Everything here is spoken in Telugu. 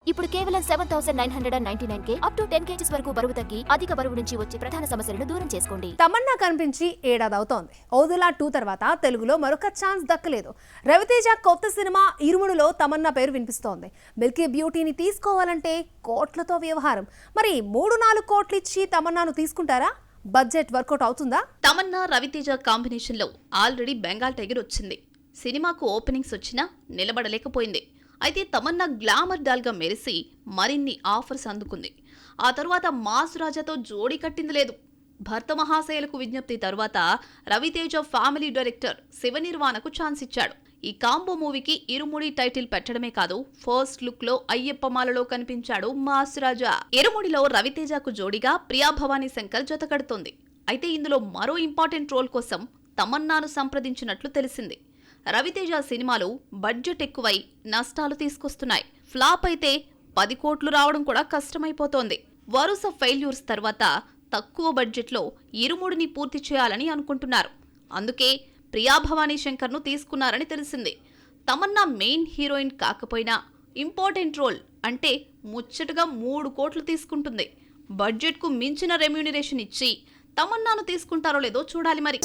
ఇప్పుడు కేవలం 7,999K అప్ టు 10 kgs వరకు బరువు తగ్గి అధిక బరువు నుంచి వచ్చే ప్రధాన సమస్యలను దూరం చేసుకోండి. తమన్నా కనిపించి ఏడాది అవుతోంది. ఓదులా 2 తర్వాత తెలుగులో మరొక ఛాన్స్ దక్కలేదు. రవితేజ కొత్త సినిమా ఇరుముడులో తమన్నా పేరు వినిపిస్తోంది. మిల్కీ బ్యూటీని తీసుకోవాలంటే కోట్లతో వ్యవహారం. మరి 3-4 కోట్లు ఇచ్చి తమన్నాను తీసుకుంటారా? బడ్జెట్ వర్కౌట్ అవుతుందా? తమన్నా రవితేజ కాంబినేషన్లో ఆల్రెడీ బెంగాల్ టైగర్ వచ్చింది. సినిమాకు ఓపెనింగ్స్ వచ్చినా నిలబడలేకపోయింది. అయితే తమన్నా గ్లామర్ డాల్గా మెరిసి మరిన్ని ఆఫర్స్ అందుకుంది. ఆ తరువాత మాస్ రాజాతో జోడీ కట్టింది లేదు. భర్త మహాశయులకు విజ్ఞప్తి తరువాత రవితేజ ఫ్యామిలీ డైరెక్టర్ శివనిర్వాణకు ఛాన్స్ ఇచ్చాడు. ఈ కాంబో మూవీకి ఇరుముడి టైటిల్ పెట్టడమే కాదు, ఫస్ట్ లుక్ లో అయ్యప్పమాలలో కనిపించాడు మాస్ రాజా. ఇరుముడిలో రవితేజకు జోడీగా ప్రియా భవానీ శంకర్ జతకడుతోంది. అయితే ఇందులో మరో ఇంపార్టెంట్ రోల్ కోసం తమన్నాను సంప్రదించినట్లు తెలిసింది. రవితేజ సినిమాలు బడ్జెట్ ఎక్కువై నష్టాలు తీసుకొస్తున్నాయి. ఫ్లాప్ అయితే 10 కోట్లు రావడం కూడా కష్టమైపోతోంది. వరుస ఫెయిల్యూర్స్ తర్వాత తక్కువ బడ్జెట్లో ఇరుముడిని పూర్తి చేయాలని అనుకుంటున్నారు. అందుకే ప్రియా భవానీ శంకర్ను తీసుకున్నారని తెలిసింది. తమన్నా మెయిన్ హీరోయిన్ కాకపోయినా ఇంపార్టెంట్ రోల్ అంటే ముచ్చటగా 3 కోట్లు తీసుకుంటుంది. బడ్జెట్కు మించిన రెమ్యూనరేషన్ ఇచ్చి తమన్నాను తీసుకుంటారో లేదో చూడాలి మరి.